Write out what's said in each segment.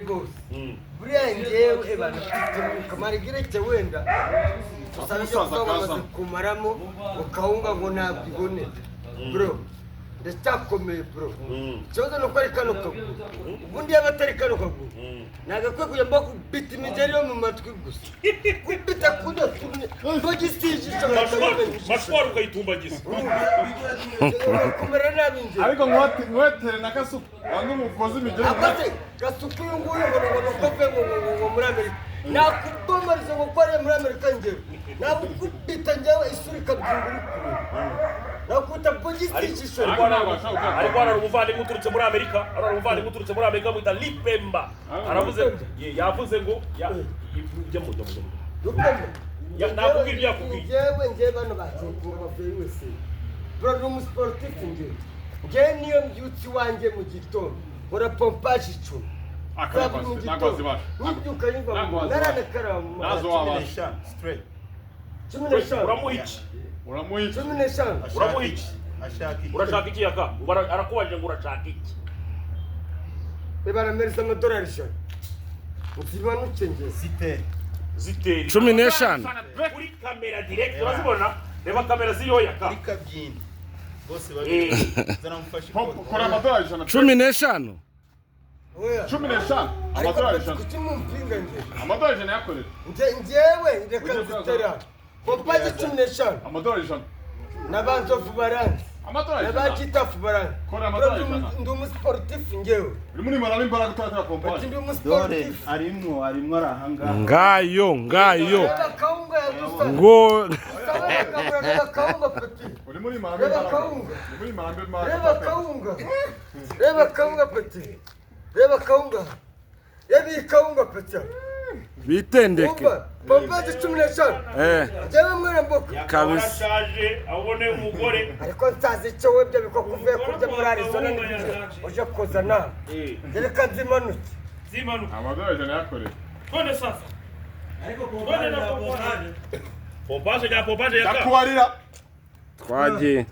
bose buriya ngewe bana kamari gireke wenda usanga bamaze kumaramo ukahunga ngo ntabwo iboneka bro ndacyakomeye bro ikibazo nuko ari kano kaguru ubundi yaba atari kano kaguru nagakwiye kujya mba kubita imigeri yo mu matwi gusa kubita kudatumye bagisijisha mashwari ukayitumbagiza kumera nabi nje ariko nkwetere na Kasuku wanga umukozi imigeri akase Kasuku uyu nguyu ngo kove ngo muri Amerika nakubomariza ngo kwari muri Amerika ngewe nakubita ngewe isuri kabyunguri nakuta bagisijisha ariko ara umuvandimwe uturutse muri Amerika mwita Lipemba aravuze yavuze ngo jamo nakubwira yakubwiye ngewe bano bacukunga bavuye wese bro no sportif ngewe niyo mbyutsi wanje mu gitondo ora pompage icumi nibyuka yumva naranakaramu nazo wabasha straight 15 uramuhica 15 urashaka iki yaka arakubajije ngo urashaka iki bebara merisa amadolari ijana uzimanuke nge ziteri 15 kuri kamera direct urazibona reba kamera ziriho yaka kabyini bose babiri zaramufashe kora amadolari 15 15 15 amadolari 15 kukimumpinga nge amadolari 15 yakorera ngewe reka zitera pompaje 15 amadolari 15 nabanzofu baranzi amadolari 15 nabakitafu baranzi kora amadolari 15 ndi umusportif ngewe uri muri marana imbaraga tutatira pompaje ndi dore umusportif arimo arahanga ngayo reba kaunga ya gusa ngo reba kaunga peti uri muri marana reba imbaraga kaunga uri muri marana imbaraga reba kaunga peti reba kaunga yabi kaunga peti bitendeke pompaje 15 jewe mwana mboka kabisa arashaje abone umugore ariko nsazi icyo webye biko kuvuye kurya muri Arizona uje koza na reka zimanuke amadolari 15 yakorera twende sasa twende na pompaje yaka ndakubarira twagiye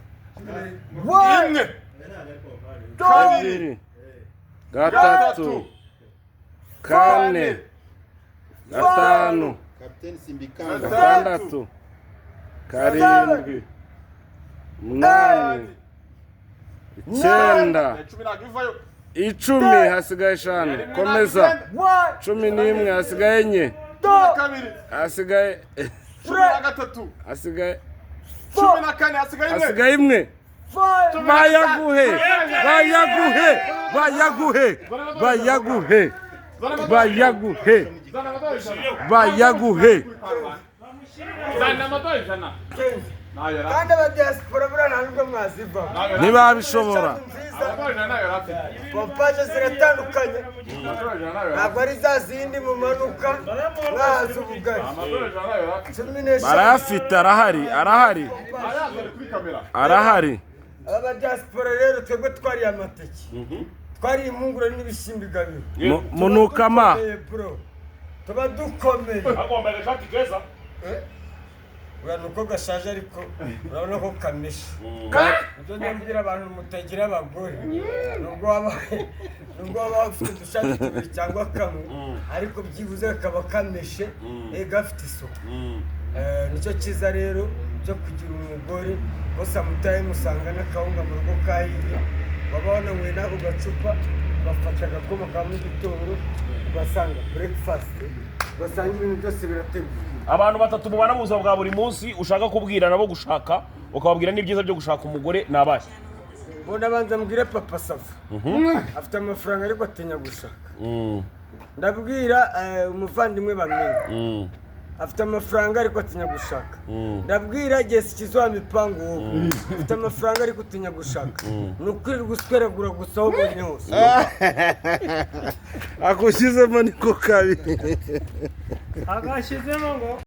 imwe kabiri gatatu kane gatanu Kapiteni Simbikanga gatandatu karindwi umunani icyenda 10 hasigaye 5 komeza 11 hasigaye 4 hasigaye 13 hasigaye 14 hasigaye 1 bayaguhe zana amadolari 100 kandi abadiaspora buriya nta nubwo mwaziva ntibabishobora amadolari 100 nayo yarafite pompaje ziratandukanye ntabwo ari za zindi mumanuka mwahaza ubugari amadolari 100 nayo yarafite 15 barayafite arahari ayazana kuri kamera arahari abadiaspora rero twebwe twariye amateke twariye impungure n'ibishyimbo igabiro munukama tuba dukomeye agomba gashati keza urabona uko gashaje ariko urabona ko kameshe ibyo nambwira abantu mutagira abagore nubwo waba ufite udushati tubiri cyangwa kamwe ariko byibuze kaba kameshe gafite isuku nicyo cyiza rero cyo kugira umugore bose amutaye musanga n'akawunga mu rugo kahiye baba bananywe n'ako gacupa bafata agakoma ka mu gitondo ugasanga breakfast ugasanga ibintu byose birateguye abantu batatu mubana mu buzima bwa buri munsi ushaka kubwira nabo gushaka ukababwira n'ibyiza byo gushaka umugore nabahe mbona banza mbwire papa Sava afite amafaranga ariko atinya gushaka ndabwira umuvandimwe bamenye afite amafaranga ariko atinya gushaka ndabwira Jesse Kizwa mipango wowe afite amafaranga ariko atinya gushaka nukwirirwa usweragura gusa aho ubonye hose akushyizemo niko kabiri agashyizemo ngo